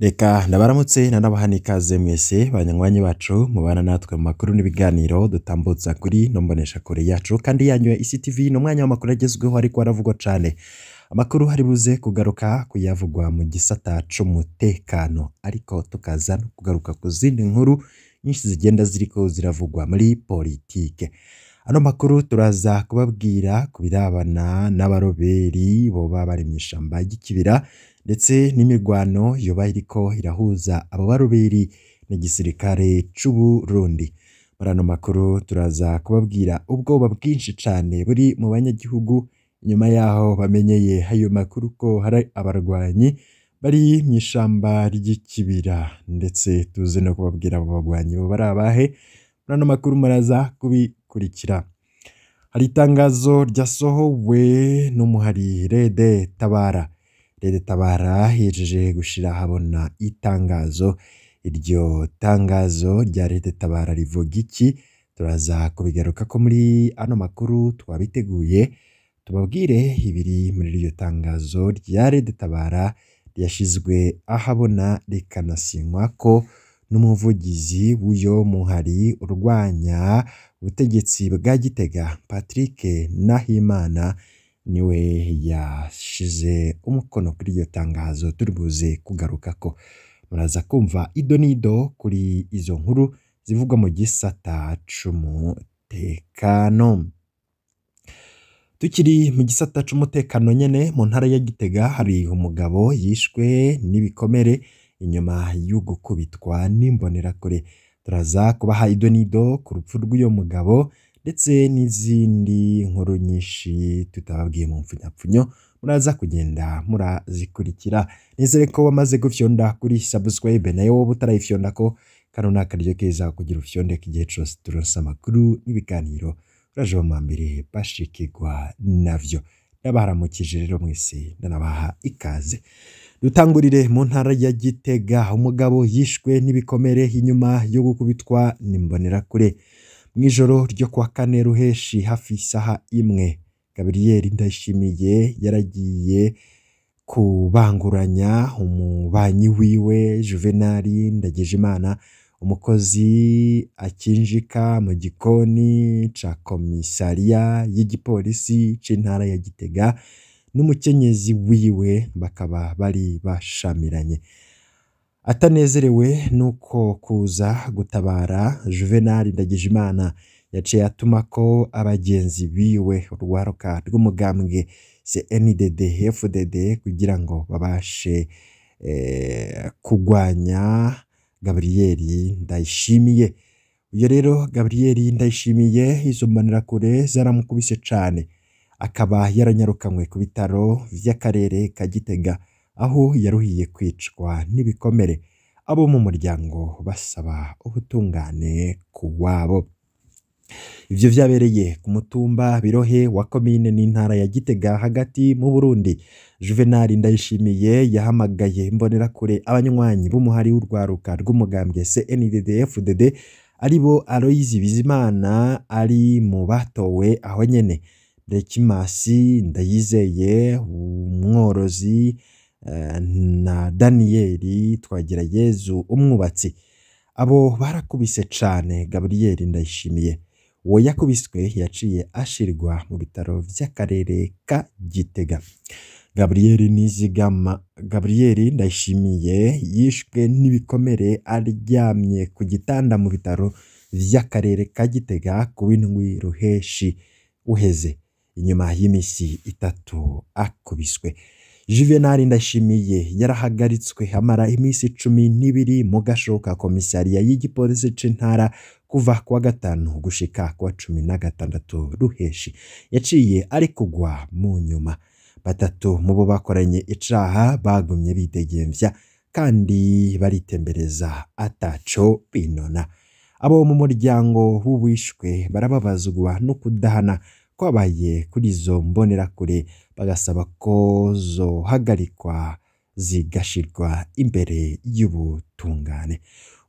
Reka ndabaramutse nanabaha ikaze mwese banywanyi bacu mubana natwe mu makuru n'ibiganiro dutambutsa kuri nombonesha kure yacu kandi yanyu Isi TV no mwanya w'amakuru agezweho ariko aravugwa cane. Amakuru hari buze kugaruka kuyavugwa mu gisata c'umutekano ariko tukaza no kugaruka ku zindi nkuru nyinshi zigenda ziriko ziravugwa muri politike. Ano makuru turaza kubabwira kubirabana n'abaroberi boba bari mw'ishamba ry'ikibira ndetse n'imirwano yoba iriko irahuza abo baroberi n'igisirikare c'u Burundi. Muri ano makuru turaza kubabwira ubwoba bwinshi cane buri mu banyagihugu nyuma yaho bamenyeye ayo makuru ko hari abarwanyi bari mw'ishamba ry'ikibira, ndetse tuze no kubabwira abo barwanyi bo bari abahe. Muri ano makuru muraza kubikurikira. Hari itangazo ryasohowe n'umuhari Rede Tabara. Rede Tabara hejeje gushira habona itangazo. Iryo tangazo rya Rede Tabara rivuga iki? Turaza kubigaruka ko muri ano makuru twabiteguye tubabwire ibiri muri iryo tangazo rya Rede Tabara ryashizwe ahabona rikanasinywa ko n'umuvugizi w'uyo muhari urwanya ubutegetsi bwa Gitega Patrick Nahimana, niwe yashize umukono kuri iryo tangazo turibuze kugaruka ko. Muraza kumva ido nido kuri izo nkuru zivugwa mu gisata c'umutekano. Tukiri mu gisata c'umutekano nyene mu ntara ya Gitega hari umugabo yishwe n'ibikomere inyuma y'ugukubitwa n'imbonerakure. Turaza kubaha ido nido ku rupfu rw'uyo mugabo ndetse n'izindi nkuru nyinshi tutababwiye mu mpfunyapfunyo muraza kugenda murazikurikira. Nizere ko wamaze gufyonda kuri subscribe nayo wowe utarayifyonda ko kano nakaryo keza kugira ufyonde igihe cose turonse amakuru n'ibiganiro uraje mu mbere bashikirwa navyo. Ndabaramukije rero mwese ndanabaha ikaze. Dutangurire mu ntara ya Gitega, umugabo yishwe n'ibikomere inyuma yo gukubitwa n'imbonerakure. Mwijoro ryo kwa kane ruheshi hafi isaha imwe, Gabriel Ndayishimiye yaragiye kubanguranya umubanyi wiwe Juvenali Ndagijimana, umukozi akinjika mu gikoni ca komisariya y'igipolisi c'intara ya Gitega n'umukenyezi wiwe, bakaba bari bashamiranye. Atanezerewe nuko kuza gutabara Juvenali Ndagijimana, yaciye atuma ko abagenzi biwe urwaruka rw'umugambwe CNDD FDD kugira ngo babashe kugwanya Gabriel Ndayishimiye. Uyo rero Gabriel Ndayishimiye izo mbonerakure zaramukubise cane, akaba yaranyarukanywe ku bitaro vy'akarere ka Gitega aho yaruhiye kwicwa n'ibikomere. Abo mu muryango basaba ubutungane ku wabo. Ivyo vyabereye ku mutumba Birohe wa komine n'intara ya Gitega hagati mu Burundi. Juvenali Ndayishimiye yahamagaye imbonerakure abanywanyi b'umuhari w'urwaruka rw'umugambwe CNDD FDD aribo Aloyizi Bizimana ari mu batowe aho nyene, Rekimasi Ndayizeye umworozi na Danieli Twagirayezu umwubatsi. Abo barakubise cane Gabriel Ndayishimiye. Uwo yakubiswe yaciye ashirwa mu bitaro vy'akarere ka Gitega. Gabriel Ndayishimiye yishwe n'ibikomere aryamye ku gitanda mu bitaro vy'akarere ka Gitega ku w'indwi ruheshi uheze, inyuma y'imisi 3 akubiswe. Juvenali Ndayishimiye yarahagaritswe amara imisi 12 mu gashoka komisariya y'igipolisi c'intara kuva kwa gatanu gushika kwa 16 ruheshi. Yaciye ari kugwa mu nyuma. Batatu mu bo bakoranye icaha bagumye bidegemvya kandi baritembereza ataco binona. Abo mu muryango w'uwishwe barababazwa no kudahana kwabaye kuri izo mbonerakure, bagasaba ko zohagarikwa zigashirwa imbere y'ubutungane.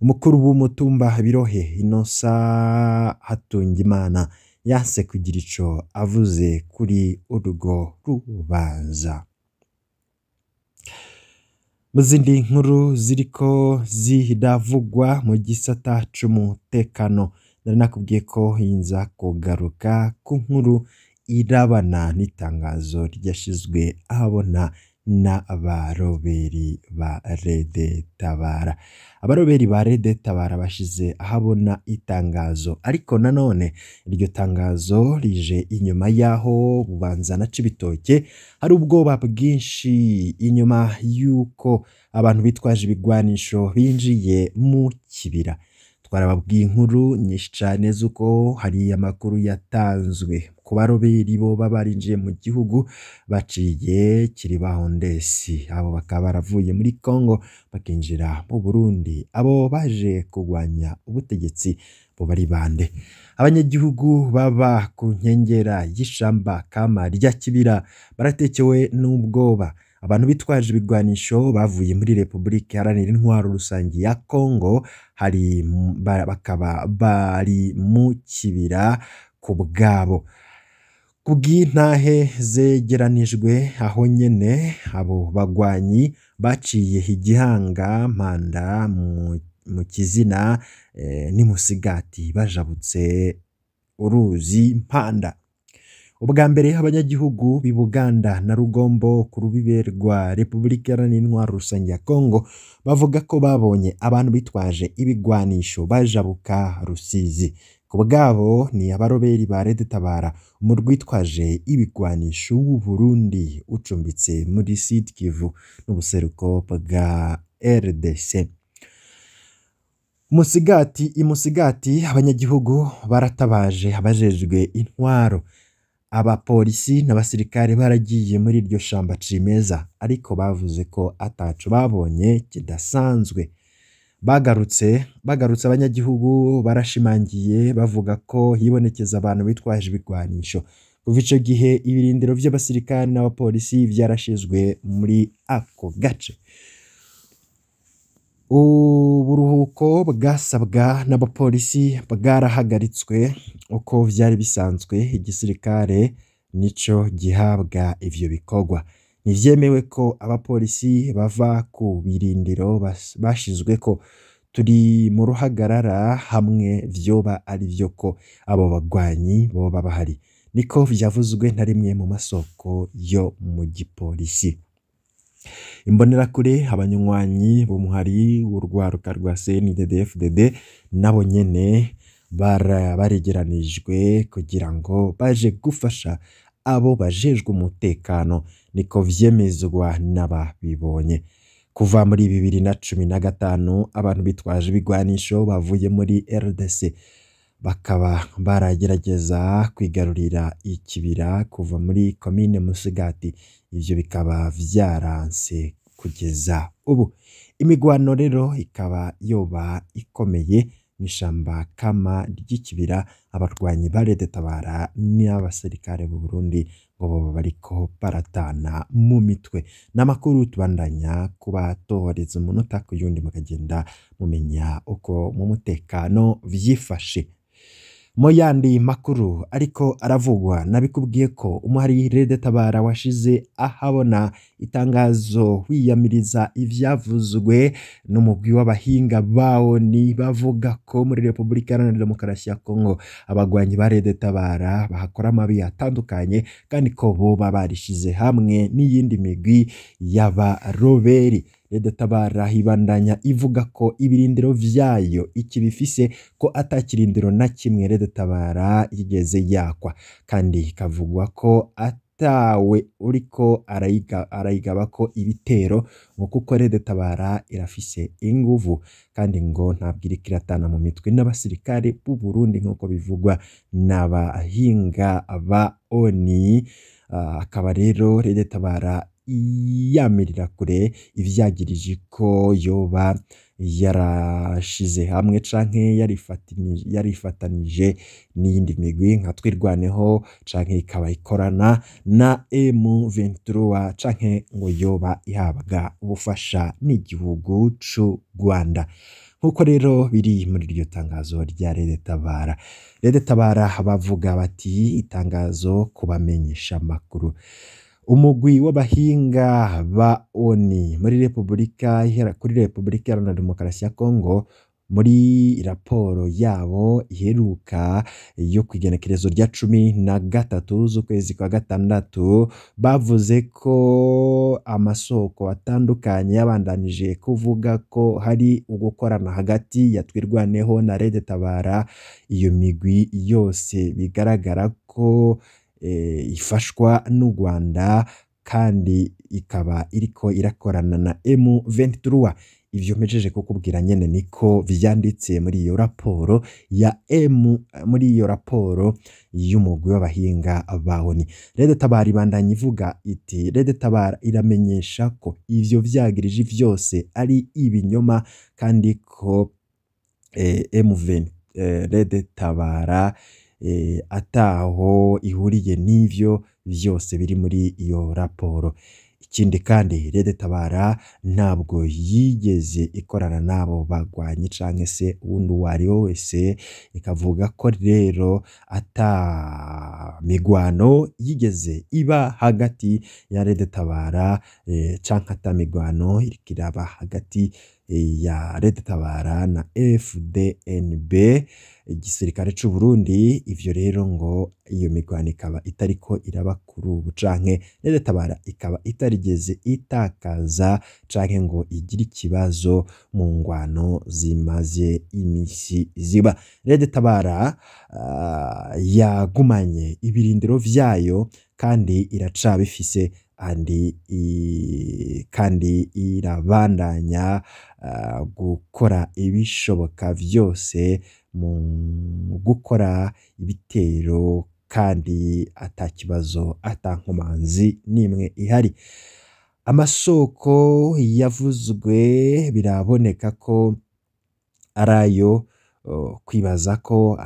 Umukuru w'umutumba Birohe Innocent Hatungimana yanse kugira ico avuze kuri urwo rubanza. mu zindi nkuru ziriko ziravugwa mu gisata c'umutekano nari nakubwiye ko yinza kugaruka ku nkuru irabana n'itangazo ryashizwe ahabona n'abaroberi ba Rede Tabara. Abaroberi ba Rede Tabara bashize ahabona itangazo, ariko nanone iryo tangazo rije inyuma yaho Bubanza na Cibitoke hari ubwoba bwinshi inyuma yuko abantu bitwaje ibigwanisho binjiye mu kibira. Twarababwiye inkuru nyinshi cane zuko hari amakuru yatanzwe ku baroberi bo barinjiye mu gihugu baciye Kiribahondesi, abo bakaba baravuye muri Congo bakinjira mu Burundi. Abo baje kugwanya ubutegetsi bo bari bande? Abanyagihugu baba ku nkengera y'ishamba kama rya Kibira baratekewe n'ubwoba. Abantu bitwaje ibigwanisho bavuye muri Republika Iharanira Intwaro Rusangi ya Congo bakaba bari mu kibira ku bwabo. Kubw'intahe zegeranijwe aho nyene, abo bagwanyi baciye igihanga Mpanda mu Kizina ni Musigati bajabutse uruzi Mpanda. Ubwa mbere abanyagihugu b'i Buganda na Rugombo ku rubibe rwa Republika Iharanira Intwaro Rusangi ya Congo bavuga ko babonye abantu bitwaje ibigwanisho bajabuka Rusizi. Ku bwabo ni abaroberi ba Rede Tabara, umurwi witwaje ibigwanisho w'u Burundi ucumbitse muri Sud Kivu n'ubuseruko bwa RDC. Musigati abanyagihugu baratabaje abajejwe intwaro. Abapolisi n'abasirikare baragiye muri iryo shamba cimeza, ariko bavuze ko ataco babonye kidasanzwe. Bagarutse abanyagihugu barashimangiye bavuga ko hibonekeza abantu bitwaje ibigwanisho. Kuva ico gihe ibirindiro vy'abasirikare n'abapolisi vyarashizwe muri ako gace. Uburuhuko bwasabwa n'abapolisi bwarahagaritswe uko vyari bisanzwe. Igisirikare nico gihabwa ivyo bikorwa. Nivyemewe ko abapolisi bava ku birindiro bashizwe ko turi mu ruhagarara hamwe vyoba ari vyo ko abo bagwanyi boba bahari, niko vyavuzwe na rimwe mu masoko yo mu gipolisi. Imbonerakure abanywanyi b'umuhari w'urwaruka rwa CNDD-FDD nabo nyene baregeranijwe kugira ngo baje gufasha abo bajejwe umutekano, niko vyemezwa n'ababibonye. Kuva muri 2015 abantu bitwaje ibigwanisho bavuye muri RDC bakaba baragerageza kwigarurira ikibira kuva muri komine Musigati, ivyo bikaba vyaranse kugeza ubu. Imigwano rero ikaba yoba ikomeye n'ishamba kama ry'ikibira. Abarwanyi ba Rede Tabara n'abasirikare b'u Burundi ngo boba bariko baratana mu mitwe. N'amakuru tubandanya kubatohoreza umunota ku yundi mukagenda mumenya uko mu mutekano vyifashe. Mu yandi makuru ariko aravugwa, nabikubwiye ko umuhari Rede Tabara washize ahabona itangazo wiyamiriza ivyavuzwe n'umugwi w'abahinga bawo ni bavuga ko muri Republika Iharanira Demokarasi ya Congo abagwanyi ba Rede Tabara bahakora amabi atandukanye, kandi ko boba barishize hamwe n'iyindi migwi y'abaroberi. Rede Tabara hibandanya ivuga ko ibirindiro vyayo ikibifise ko atakirindiro na kimwe Rede Tabara yigeze yakwa, kandi kavugwa ko atawe uriko arayigaba ko ibitero ngo kuko Rede Tabara irafise inguvu, kandi ngo ntabwirika iratana mu mitwe n'abasirikare b'u Burundi nk'uko bivugwa n'abahinga ba ONU. Akaba rero Rede Tabara yamirira kure ivyagirije ko yoba yarashize hamwe canke yarifatanije n'iyindi migwi nka Twirwaneho canke ikaba ikorana na M23 canke ngo yoba ihabwa ubufasha n'igihugu c'u Rwanda. Nkuko rero biri muri iryo tangazo rya Rede Tabara. Rede Tabara bavuga bati itangazo kubamenyesha makuru. umugwi w'abahinga ba ONU muri Repubulika Iharanira Demokarasi ya Kongo muri raporo yabo iheruka yo kw'igenekerezo rya 13 z'ukwezi kwa gatandatu bavuze ko amasoko atandukanye yabandanije kuvuga ko hari ugukorana hagati ya Twirwaneho na Red Tabara. Iyo migwi yose bigaragara ko ifashwa n'u Rwanda kandi ikaba iriko irakorana na M23. Ivyo mpejeje kukubwira nyene niko vyanditse muri iyo raporo muri iyo raporo y'umugwi w'abahinga ba ONU. Red Tabara ibandanya ivuga iti Red Tabara iramenyesha ko ivyo vyagirije vyose ari ibinyoma kandi ko Red Tabara ataho ihuriye n'ivyo vyose biri muri iyo raporo. Ikindi kandi Red Tabara ntabwo yigeze ikorana nabo bagwanyi canke se uwundi uwari we wese, ikavuga ko rero ata migwano yigeze iba hagati ya Red Tabara canke ata migwano iraba hagati ya Red Tabara na FDNB igisirikare c'u Burundi. Ivyo rero ngo iyo migwano ikaba itariko iraba kuri ubu canke Red Tabara ikaba itarigeze itakaza canke ngo igire ikibazo mu ngwano zimaze imisi ziba. Red Tabara yagumanye ibirindiro vyayo kandi iracabifise kandi irabandanya gukora ibishoboka vyose mu gukora ibitero kandi atakibazo atankomanzi nimwe ihari. Amasoko yavuzwe biraboneka ko arayo kwibaza ko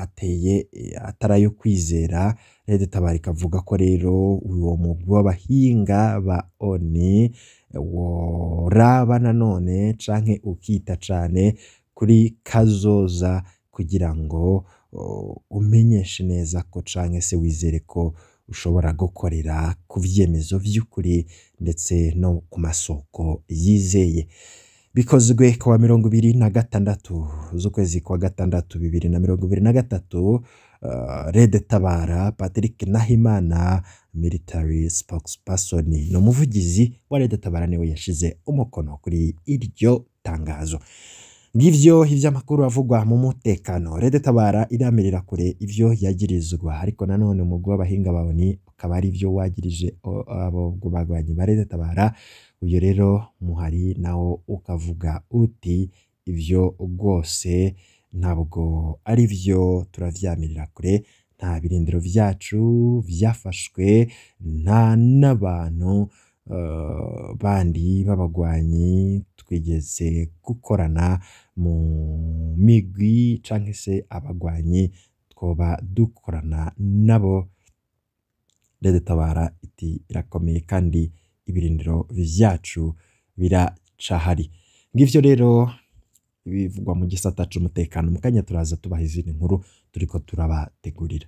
atarayo kwizera. Red Tabara ikavuga ko rero uwo mugwi w'abahinga ba ONU woraba nanone canke ukita cane kuri kazoza kugira ngo umenyeshe neza ko canke se wizere ko ushobora gukorera ku vyemezo vy'ukuri ndetse no ku masoko yizeye. Bikozwe kuwa 26 z'ukwezi kwa gatandatu 2023, Red Tabara Patrick Nahimana military spokesperson no muvugizi wa Red Tabara niwe yashize umukono kuri iryo tangazo. Ngivyo ivy'amakuru avugwa mu mutekano. Red Tabara iramirira kure ivyo yagirizwa, ariko nanone umugwi w'abahinga ba ONU akaba ari ivyo wagirije abo bagwanyi ba Red Tabara. Uyo rero muhari nawo ukavuga uti ivyo rwose ntabwo ari vyo, turavyamirira kure, nta birindiro vyacu vyafashwe, nta n'abantu bandi b'abagwanyi twigeze gukorana mu migwi canke se abagwanyi twoba dukorana nabo. Red Tabara iti irakomeye kandi ibirindiro vyacu biracahari. Ngivyo rero bivugwa mu gisata c'umutekano. Mu kanya turaza tubaha izindi nkuru turiko turabategurira.